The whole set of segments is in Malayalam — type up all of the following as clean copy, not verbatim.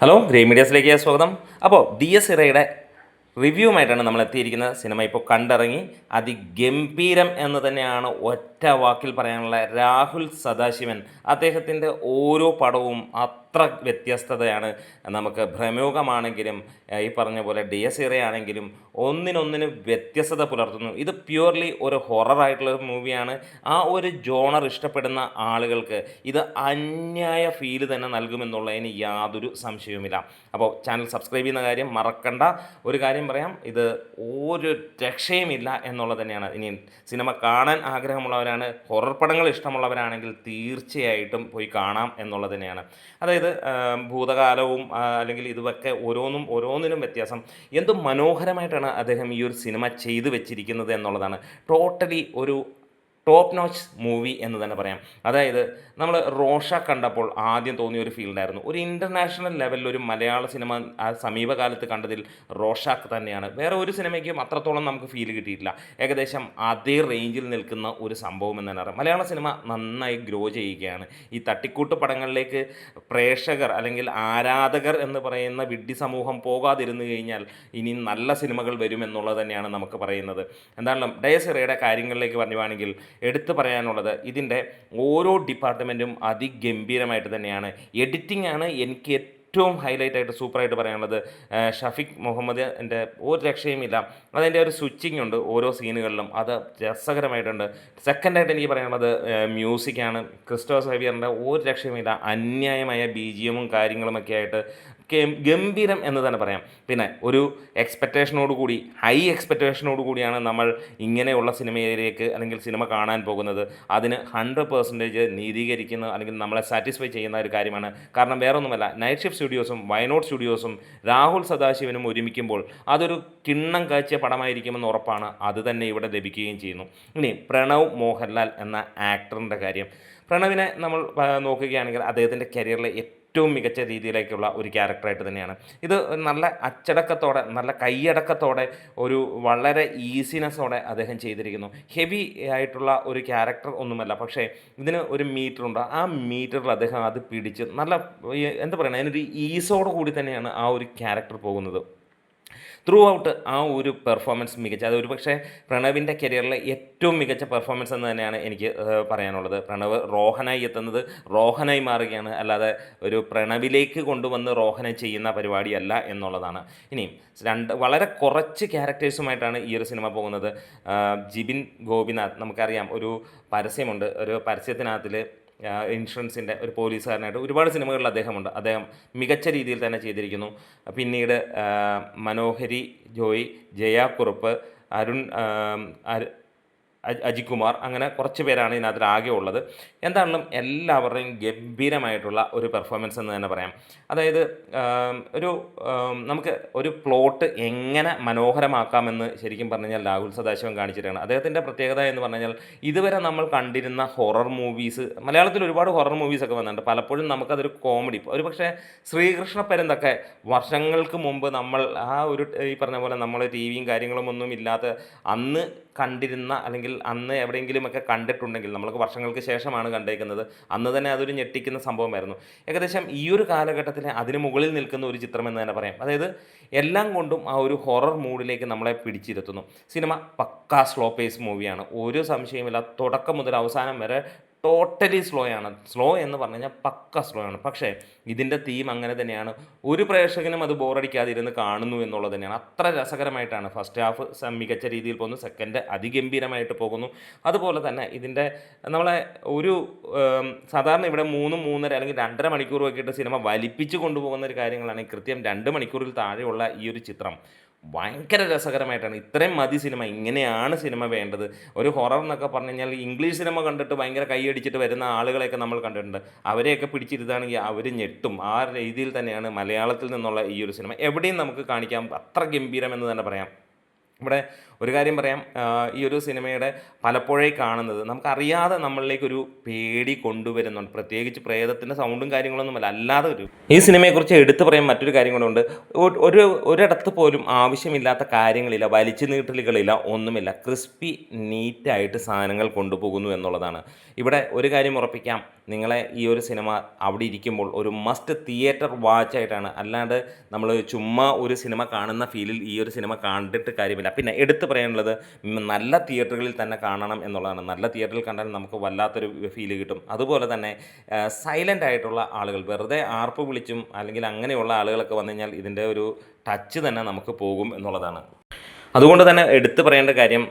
ഹലോ ഗ്രേ മീഡിയസിലേക്ക് സ്വാഗതം. അപ്പോൾ ഡി എസ് ഇറയുടെ റിവ്യൂമായിട്ടാണ് നമ്മൾ എത്തിയിരിക്കുന്നത്. സിനിമ ഇപ്പോൾ കണ്ടിറങ്ങി, അതിഗംഭീരം എന്ന് തന്നെയാണ് ഒറ്റ വാക്കിൽ പറയാനുള്ള. രാഹുൽ സദാശിവൻ അദ്ദേഹത്തിൻ്റെ ഓരോ പടവും അത്ര വ്യത്യസ്തതയാണ്. നമുക്ക് ഭ്രമയുഗമാണെങ്കിലും ഈ പറഞ്ഞ പോലെ ഡി എസ് ഇറയാണെങ്കിലും ഒന്നിനൊന്നിന് വ്യത്യസ്തത പുലർത്തുന്നു. ഇത് പ്യുവർലി ഒരു ഹൊററായിട്ടുള്ളൊരു മൂവിയാണ്. ആ ഒരു ജോണർ ഇഷ്ടപ്പെടുന്ന ആളുകൾക്ക് ഇത് അന്യായ ഫീല് തന്നെ നൽകുമെന്നുള്ളതിന് യാതൊരു സംശയവുമില്ല. അപ്പോൾ ചാനൽ സബ്സ്ക്രൈബ് ചെയ്യുന്ന കാര്യം മറക്കണ്ട. ഒരു കാര്യം പറയാം, ഇത് ഒരു രക്ഷയുമില്ല എന്നുള്ളത് തന്നെയാണ്. ഇനി സിനിമ കാണാൻ ആഗ്രഹമുള്ളവരാണ്, ഹൊറർ പടങ്ങൾ ഇഷ്ടമുള്ളവരാണെങ്കിൽ തീർച്ചയായിട്ടും പോയി കാണാം എന്നുള്ളത് തന്നെയാണ്. അതായത് ഭൂതകാലവും അല്ലെങ്കിൽ ഇതൊക്കെ ഓരോന്നിനും വ്യത്യാസം. എന്ത് മനോഹരമായിട്ടാണ് അദ്ദേഹം ഈ ഒരു സിനിമ ചെയ്തു വെച്ചിരിക്കുന്നത് എന്നുള്ളതാണ്. ടോട്ടലി ഒരു ടോപ്പ് നോച്ച് മൂവി എന്ന് തന്നെ പറയാം. അതായത് നമ്മൾ റോഷ കണ്ടപ്പോൾ ആദ്യം തോന്നിയ ഒരു ഫീൽഡായിരുന്നു. ഒരു ഇൻ്റർനാഷണൽ ലെവലിൽ ഒരു മലയാള സിനിമ സമീപകാലത്ത് കണ്ടതിൽ റോഷാക്ക് തന്നെയാണ്. വേറെ ഒരു സിനിമയ്ക്കും അത്രത്തോളം നമുക്ക് ഫീൽ കിട്ടിയിട്ടില്ല. ഏകദേശം അതേ റേഞ്ചിൽ നിൽക്കുന്ന ഒരു സംഭവം എന്ന് തന്നെ പറയാം. മലയാള സിനിമ നന്നായി ഗ്രോ ചെയ്യുകയാണ്. ഈ തട്ടിക്കൂട്ട് പടങ്ങളിലേക്ക് പ്രേക്ഷകർ അല്ലെങ്കിൽ ആരാധകർ എന്ന് പറയുന്ന വിഡ്ഢി സമൂഹം പോകാതിരുന്നു കഴിഞ്ഞാൽ ഇനി നല്ല സിനിമകൾ വരുമെന്നുള്ളത് തന്നെയാണ് നമുക്ക് പറയുന്നത്. എന്തായാലും ഡയസിറയുടെ കാര്യങ്ങളിലേക്ക് പറയുവാണെങ്കിൽ എടുത്തു പറയാനുള്ളത്, ഇതിൻ്റെ ഓരോ ഡിപ്പാർട്ട്മെൻറ്റും അതിഗംഭീരമായിട്ട് തന്നെയാണ്. എഡിറ്റിംഗ് ആണ് എനിക്ക് ഏറ്റവും ഹൈലൈറ്റായിട്ട് സൂപ്പറായിട്ട് പറയാനുള്ളത്. ഷഫീഖ് മുഹമ്മദ് എൻ്റെ ഒരു രക്ഷയുമില്ല. അതിൻ്റെ ഒരു സ്വിച്ചിങ് ഉണ്ട് ഓരോ സീനുകളിലും, അത് രസകരമായിട്ടുണ്ട്. സെക്കൻഡായിട്ട് എനിക്ക് പറയാനുള്ളത് മ്യൂസിക്കാണ്. ക്രിസ്റ്റോഫർ സേവിയറിൻ്റെ ഒരു രക്ഷയുമില്ല. അന്യായമായ BGM കാര്യങ്ങളുമൊക്കെ ആയിട്ട് ഗംഭീരം എന്ന് തന്നെ പറയാം. പിന്നെ ഒരു കൂടി ഹൈ എക്സ്പെക്റ്റേഷനോട് കൂടിയാണ് നമ്മൾ ഇങ്ങനെയുള്ള സിനിമയിലേക്ക് അല്ലെങ്കിൽ സിനിമ കാണാൻ പോകുന്നത്. അതിന് 100% നീതീകരിക്കുന്ന അല്ലെങ്കിൽ നമ്മളെ സാറ്റിസ്ഫൈ ചെയ്യുന്ന ഒരു കാര്യമാണ്. കാരണം വേറൊന്നുമല്ല, നൈറ്റ് ഷിഫ്റ്റ് സ്റ്റുഡിയോസും വയനോട് സ്റ്റുഡിയോസും രാഹുൽ സദാശിവനും ഒരുമിക്കുമ്പോൾ അതൊരു കിണ്ണം കാഴ്ച പടമായിരിക്കുമെന്ന് ഉറപ്പാണ്. അത് തന്നെ ഇവിടെ ലഭിക്കുകയും ചെയ്യുന്നു. ഇനി പ്രണവ് മോഹൻലാൽ എന്ന ആക്ടറിൻ്റെ കാര്യം. പ്രണവിനെ നമ്മൾ നോക്കുകയാണെങ്കിൽ അദ്ദേഹത്തിൻ്റെ കരിയറിലെ ഏറ്റവും മികച്ച രീതിയിലേക്കുള്ള ഒരു ക്യാരക്ടറായിട്ട് തന്നെയാണ് ഇത്. നല്ല അച്ചടക്കത്തോടെ, നല്ല കൈയടക്കത്തോടെ, ഒരു വളരെ ഈസിനെസ്സോടെ അദ്ദേഹം ചെയ്തിരിക്കുന്നു. ഹെവി ആയിട്ടുള്ള ഒരു ക്യാരക്ടർ ഒന്നുമല്ല, പക്ഷേ ഇതിന് ഒരു മീറ്ററുണ്ട്. ആ മീറ്ററിൽ അദ്ദേഹം അത് പിടിച്ച് നല്ല എന്താ പറയുക, അതിനൊരു ഈസോട് കൂടി തന്നെയാണ് ആ ഒരു ക്യാരക്ടർ പോകുന്നത്. ത്രൂ ഔട്ട് ആ ഒരു പെർഫോമൻസ് മികച്ച, അത് ഒരു പക്ഷേ പ്രണവിൻ്റെ കരിയറിലെ ഏറ്റവും മികച്ച പെർഫോമൻസ് എന്ന് തന്നെയാണ് എനിക്ക് പറയാനുള്ളത്. പ്രണവ് റോഹനായി എത്തുന്നത് റോഹനായി മാറുകയാണ്, അല്ലാതെ ഒരു പ്രണവിലേക്ക് കൊണ്ടുവന്ന് റോഹനെ ചെയ്യുന്ന പരിപാടിയല്ല എന്നുള്ളതാണ്. ഇനിയും വളരെ കുറച്ച് ക്യാരക്ടേഴ്സുമായിട്ടാണ് ഈ ഒരു സിനിമ പോകുന്നത്. ജിബിൻ ഗോപിനാഥ്, നമുക്കറിയാം, ഒരു പരസ്യമുണ്ട്. ഒരു പരസ്യത്തിനകത്തിൽ ഇൻഷുറൻസിൻ്റെ ഒരു പോലീസുകാരനായിട്ട് ഒരുപാട് സിനിമകളിൽ അദ്ദേഹമുണ്ട്. അദ്ദേഹം മികച്ച രീതിയിൽ തന്നെ ചെയ്തിരിക്കുന്നു. പിന്നീട് മനോഹരി ജോയ്, ജയ കുറുപ്പ്, അരുൺ അജികുമാർ, അങ്ങനെ കുറച്ച് പേരാണ് ഇതിനകത്തിൽ ആകെ ഉള്ളത്. എന്താണെങ്കിലും എല്ലാവരുടെയും ഗംഭീരമായിട്ടുള്ള ഒരു പെർഫോമൻസ് എന്ന് തന്നെ പറയാം. അതായത് ഒരു നമുക്ക് ഒരു പ്ലോട്ട് എങ്ങനെ മനോഹരമാക്കാമെന്ന് ശരിക്കും പറഞ്ഞു കഴിഞ്ഞാൽ രാഹുൽ സദാശിവൻ കാണിച്ചിട്ടാണ്. അദ്ദേഹത്തിൻ്റെ പ്രത്യേകത എന്ന് പറഞ്ഞു കഴിഞ്ഞാൽ, ഇതുവരെ നമ്മൾ കണ്ടിരുന്ന ഹൊറർ മൂവീസ്, മലയാളത്തിൽ ഒരുപാട് ഹൊറർ മൂവീസൊക്കെ വന്നിട്ടുണ്ട്. പലപ്പോഴും നമുക്കതൊരു കോമഡി, ഒരു പക്ഷേ ശ്രീകൃഷ്ണ പരുന്തൊക്കെ വർഷങ്ങൾക്ക് മുമ്പ് നമ്മൾ ആ ഒരു ഈ പറഞ്ഞ പോലെ നമ്മൾ TVയും കാര്യങ്ങളും ഒന്നും ഇല്ലാത്ത അന്ന് കണ്ടിരുന്ന, അല്ലെങ്കിൽ അന്ന് എവിടെയെങ്കിലുമൊക്കെ കണ്ടിട്ടുണ്ടെങ്കിൽ, നമ്മൾക്ക് വർഷങ്ങൾക്ക് ശേഷമാണ് കണ്ടേക്കുന്നത്, അന്ന് തന്നെ അതൊരു ഞെട്ടിക്കുന്ന സംഭവമായിരുന്നു. ഏകദേശം ഈ ഒരു കാലഘട്ടത്തിൽ അതിന് മുകളിൽ നിൽക്കുന്ന ഒരു ചിത്രം എന്ന് തന്നെ പറയാം. അതായത് എല്ലാം കൊണ്ടും ആ ഒരു ഹൊറർ മൂഡിലേക്ക് നമ്മളെ പിടിച്ചിരുത്തുന്നു. സിനിമ പക്കാ സ്ലോ പേസ് മൂവിയാണ്, ഒരു സംശയമില്ല. തുടക്കം മുതൽ അവസാനം വരെ ടോട്ടലി സ്ലോ എന്ന് പറഞ്ഞു കഴിഞ്ഞാൽ പക്ക സ്ലോ ആണ്. പക്ഷേ ഇതിൻ്റെ തീം അങ്ങനെ തന്നെയാണ്. ഒരു പ്രേക്ഷകനും അത് ബോറടിക്കാതിരുന്ന് കാണുന്നു എന്നുള്ളത് തന്നെയാണ്. അത്ര രസകരമായിട്ടാണ്. ഫസ്റ്റ് ഹാഫ് മികച്ച രീതിയിൽ പോകുന്നു, സെക്കൻഡ് അതിഗംഭീരമായിട്ട് പോകുന്നു. അതുപോലെ തന്നെ ഇതിൻ്റെ നമ്മളെ ഒരു സാധാരണ ഇവിടെ 3-3.5 അല്ലെങ്കിൽ 2.5 മണിക്കൂർ നോക്കിയിട്ട് സിനിമ വലിപ്പിച്ച് കൊണ്ടുപോകുന്ന ഒരു കാര്യങ്ങളാണ്. കൃത്യം 2 മണിക്കൂറിൽ താഴെയുള്ള ഈ ഒരു ചിത്രം ഭയങ്കര രസകരമായിട്ടാണ്. ഇത്രയും മതി സിനിമ, ഇങ്ങനെയാണ് സിനിമ വേണ്ടത്. ഒരു ഹൊറർ എന്നൊക്കെ പറഞ്ഞു കഴിഞ്ഞാൽ ഇംഗ്ലീഷ് സിനിമ കണ്ടിട്ട് ഭയങ്കര കൈയടിച്ചിട്ട് വരുന്ന ആളുകളെയൊക്കെ നമ്മൾ കണ്ടിട്ടുണ്ട്. അവരെയൊക്കെ പിടിച്ചിരുത്താണെങ്കിൽ അവർ ഞെട്ടും. ആ രീതിയിൽ തന്നെയാണ് മലയാളത്തിൽ നിന്നുള്ള ഈ ഒരു സിനിമ. എവിടെയും നമുക്ക് കാണിക്കാം, അത്ര ഗംഭീരമെന്ന് തന്നെ പറയാം. ഇവിടെ ഒരു കാര്യം പറയാം, ഈ ഒരു സിനിമയുടെ പലപ്പോഴായി കാണുന്നത് നമുക്കറിയാതെ നമ്മളിലേക്കൊരു പേടി കൊണ്ടുവരുന്നുണ്ട്. പ്രത്യേകിച്ച് പ്രേതത്തിൻ്റെ സൗണ്ടും കാര്യങ്ങളൊന്നുമല്ല, അല്ലാതെ ഈ സിനിമയെക്കുറിച്ച് എടുത്തു പറയാൻ മറ്റൊരു കാര്യം കൂടെ. ഒരിടത്ത് പോലും ആവശ്യമില്ലാത്ത കാര്യങ്ങളില്ല, വലിച്ചു നീട്ടലുകളില്ല, ഒന്നുമില്ല. ക്രിസ്പി നീറ്റായിട്ട് സാധനങ്ങൾ കൊണ്ടുപോകുന്നു എന്നുള്ളതാണ്. ഇവിടെ ഒരു കാര്യം ഉറപ്പിക്കാം, നിങ്ങളെ ഈ ഒരു സിനിമ അവിടെ ഇരിക്കുമ്പോൾ ഒരു മസ്റ്റ് തിയേറ്റർ വാച്ചായിട്ടാണ്, അല്ലാണ്ട് നമ്മൾ ചുമ്മാ ഒരു സിനിമ കാണുന്ന ഫീലിൽ ഈ ഒരു സിനിമ കണ്ടിട്ട് കാര്യമില്ല. പിന്നെ എടുത്തു പറയാനുള്ളത്, നല്ല തിയേറ്ററുകളിൽ തന്നെ കാണണം എന്നുള്ളതാണ്. നല്ല തിയേറ്ററിൽ കണ്ടാൽ നമുക്ക് വല്ലാത്തൊരു ഫീല് കിട്ടും. അതുപോലെ തന്നെ സൈലൻ്റ് ആയിട്ടുള്ള ആളുകൾ, വെറുതെ ആർപ്പ് വിളിച്ചും അല്ലെങ്കിൽ അങ്ങനെയുള്ള ആളുകളൊക്കെ വന്നു കഴിഞ്ഞാൽ ഇതിൻ്റെ ഒരു ടച്ച് തന്നെ നമുക്ക് പോകും എന്നുള്ളതാണ്. അതുകൊണ്ട് തന്നെ എടുത്തു പറയേണ്ട കാര്യം,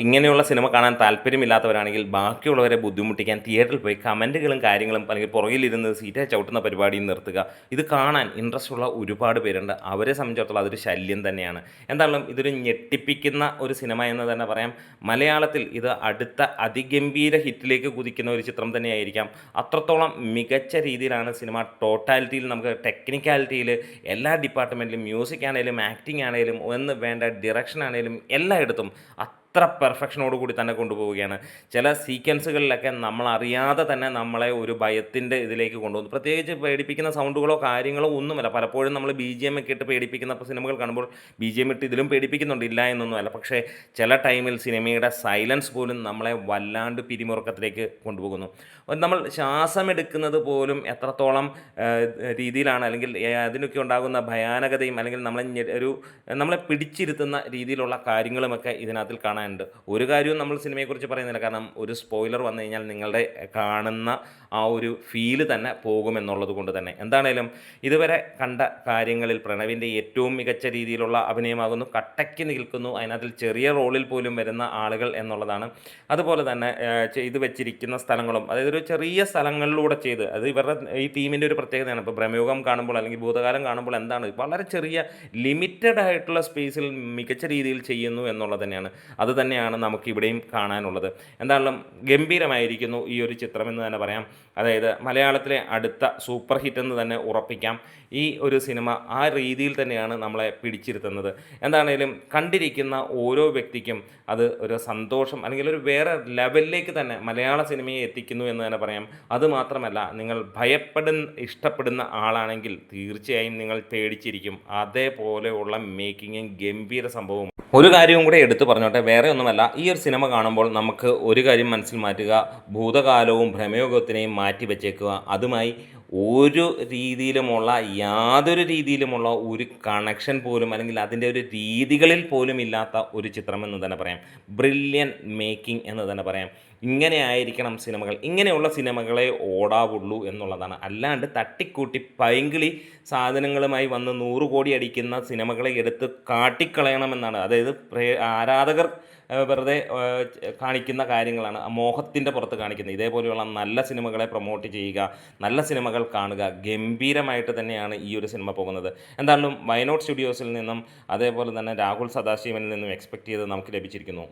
ഇങ്ങനെയുള്ള സിനിമ കാണാൻ താല്പര്യമില്ലാത്തവരാണെങ്കിൽ ബാക്കിയുള്ളവരെ ബുദ്ധിമുട്ടിക്കാൻ തിയേറ്ററിൽ പോയി കമൻറ്റുകളും കാര്യങ്ങളും അല്ലെങ്കിൽ പുറകിലിരുന്ന് സീറ്റേ ചവിട്ടുന്ന പരിപാടിയും നിർത്തുക. ഇത് കാണാൻ ഇൻട്രസ്റ്റ് ഉള്ള ഒരുപാട് പേരുണ്ട്. അവരെ സംബന്ധിച്ചിടത്തോളം അതൊരു ശല്യം തന്നെയാണ്. എന്തായാലും ഇതൊരു ഞെട്ടിപ്പിക്കുന്ന ഒരു സിനിമ എന്ന് തന്നെ പറയാം. മലയാളത്തിൽ ഇത് അടുത്ത അതിഗംഭീര ഹിറ്റിലേക്ക് കുതിക്കുന്ന ഒരു ചിത്രം തന്നെയായിരിക്കാം. അത്രത്തോളം മികച്ച രീതിയിലാണ് സിനിമ ടോട്ടാലിറ്റിയിൽ, നമുക്ക് ടെക്നിക്കാലിറ്റിയിൽ, എല്ലാ ഡിപ്പാർട്ട്മെൻറ്റിലും, മ്യൂസിക് ആണെങ്കിലും ആക്ടിങ് ആണെങ്കിലും ഒന്ന് വേണ്ട ഡയറക്ഷൻ ആണെങ്കിലും എല്ലായിടത്തും അത്ര പെർഫെക്ഷനോടുകൂടി തന്നെ കൊണ്ടുപോവുകയാണ്. ചില സീക്വൻസുകളിലൊക്കെ നമ്മളറിയാതെ തന്നെ നമ്മളെ ഒരു ഭയത്തിൻ്റെ ഇതിലേക്ക് കൊണ്ടുപോകുന്നു. പ്രത്യേകിച്ച് പേടിപ്പിക്കുന്ന സൗണ്ടുകളോ കാര്യങ്ങളോ ഒന്നുമല്ല. പലപ്പോഴും നമ്മൾ BGM ഒക്കെ ഇട്ട് പേടിപ്പിക്കുന്ന സിനിമകൾ കാണുമ്പോൾ BGM ഇട്ട് ഇതിലും പേടിപ്പിക്കുന്നുണ്ട്, ഇല്ല എന്നൊന്നുമല്ല. പക്ഷേ ചില ടൈമിൽ സിനിമയുടെ സൈലൻസ് പോലും നമ്മളെ വല്ലാണ്ട് പിരിമുറുക്കത്തിലേക്ക് കൊണ്ടുപോകുന്നു. നമ്മൾ ശ്വാസമെടുക്കുന്നത് പോലും എത്രത്തോളം രീതിയിലാണ്, അല്ലെങ്കിൽ അതിനൊക്കെ ഉണ്ടാകുന്ന ഭയാനകതയും അല്ലെങ്കിൽ നമ്മളെ പിടിച്ചിരുത്തുന്ന രീതിയിലുള്ള കാര്യങ്ങളുമൊക്കെ ഇതിനകത്തിൽ കാണാനുണ്ട്. ഒരു കാര്യവും നമ്മൾ സിനിമയെക്കുറിച്ച് പറയുന്നില്ല, കാരണം ഒരു സ്പോയിലർ വന്നു കഴിഞ്ഞാൽ നിങ്ങളുടെ കാണുന്ന ആ ഒരു ഫീല് തന്നെ പോകുമെന്നുള്ളത് കൊണ്ട് തന്നെ. എന്താണേലും ഇതുവരെ കണ്ട കാര്യങ്ങളിൽ പ്രണവിൻ്റെ ഏറ്റവും മികച്ച രീതിയിലുള്ള അഭിനയമാകുന്നു. കട്ടയ്ക്ക് നിൽക്കുന്നു അതിനകത്തിൽ ചെറിയ റോളിൽ പോലും വരുന്ന ആളുകൾ എന്നുള്ളതാണ്. അതുപോലെ തന്നെ ചെയ്തു വെച്ചിരിക്കുന്ന സ്ഥലങ്ങളും, അതായത് ഒരു ചെറിയ സ്ഥലങ്ങളിലൂടെ ചെയ്ത്, അത് ഇവരുടെ ഈ ടീമിൻ്റെ ഒരു പ്രത്യേകതയാണ്. ഇപ്പോൾ ബ്രഹ്മയുഗം കാണുമ്പോൾ അല്ലെങ്കിൽ ഭൂതകാലം കാണുമ്പോൾ എന്താണ്, വളരെ ചെറിയ ലിമിറ്റഡ് ആയിട്ടുള്ള സ്പേസിൽ മികച്ച രീതിയിൽ ചെയ്യുന്നു എന്നുള്ളത് തന്നെയാണ്. അത് തന്നെയാണ് നമുക്കിവിടെയും കാണാനുള്ളത്. എന്തായാലും ഗംഭീരമായിരിക്കുന്നു ഈ ഒരു ചിത്രം എന്ന് തന്നെ പറയാം. അതായത് മലയാളത്തിലെ അടുത്ത സൂപ്പർ ഹിറ്റ് എന്ന് തന്നെ ഉറപ്പിക്കാം. ഈ ഒരു സിനിമ ആ രീതിയിൽ തന്നെയാണ് നമ്മളെ പിടിച്ചിരുത്തുന്നത്. എന്താണേലും കണ്ടിരിക്കുന്ന ഓരോ വ്യക്തിക്കും അത് ഒരു സന്തോഷം അല്ലെങ്കിൽ ഒരു വേറെ ലെവലിലേക്ക് തന്നെ മലയാള സിനിമയെ എത്തിക്കുന്നു എന്ന് തന്നെ പറയാം. അതുമാത്രമല്ല, നിങ്ങൾ ഇഷ്ടപ്പെടുന്ന ആളാണെങ്കിൽ തീർച്ചയായും നിങ്ങൾ പേടിച്ചിരിക്കും. അതേപോലെയുള്ള മേക്കിങ്ങും ഗംഭീര സംഭവവും. ഒരു കാര്യവും കൂടെ എടുത്തു പറഞ്ഞോട്ടെ, വേറെ ഒന്നുമല്ല, ഈ ഒരു സിനിമ കാണുമ്പോൾ നമുക്ക് ഒരു കാര്യം മനസ്സിൽ മാറ്റുക, ഭൂതകാലവും ഭ്രമയുഗത്തിനെയും മാറ്റി വെച്ചേക്കുക. അതുമായി യാതൊരു രീതിയിലുമുള്ള ഒരു കണക്ഷൻ പോലും അല്ലെങ്കിൽ അതിൻ്റെ ഒരു രീതികളിൽ പോലും ഇല്ലാത്ത ഒരു ചിത്രമെന്ന് തന്നെ പറയാം. ബ്രില്യൻ മേക്കിംഗ് എന്ന് തന്നെ പറയാം. ഇങ്ങനെ ആയിരിക്കണം സിനിമകൾ, ഇങ്ങനെയുള്ള സിനിമകളെ ഓടാവുള്ളൂ എന്നുള്ളതാണ്. അല്ലാണ്ട് തട്ടിക്കൂട്ടി പൈങ്കിളി സാധനങ്ങളുമായി വന്ന് 100 കോടി അടിക്കുന്ന സിനിമകളെ എടുത്ത് കാട്ടിക്കളയണമെന്നാണ്. അതായത് ആരാധകർ വെറുതെ കാണിക്കുന്ന കാര്യങ്ങളാണ്, മോഹത്തിൻ്റെ പുറത്ത് കാണിക്കുന്നത്. ഇതേപോലെയുള്ള നല്ല സിനിമകളെ പ്രൊമോട്ട് ചെയ്യുക, നല്ല സിനിമകൾ കാണുക. ഗംഭീരമായിട്ട് തന്നെയാണ് ഈ ഒരു സിനിമ പോകുന്നത്. എന്തായാലും വയനാട് സ്റ്റുഡിയോസിൽ നിന്നും അതേപോലെ തന്നെ രാഹുൽ സദാശിവനിൽ നിന്നും എക്സ്പെക്റ്റ് ചെയ്ത് നമുക്ക് ലഭിച്ചിരിക്കുന്നു.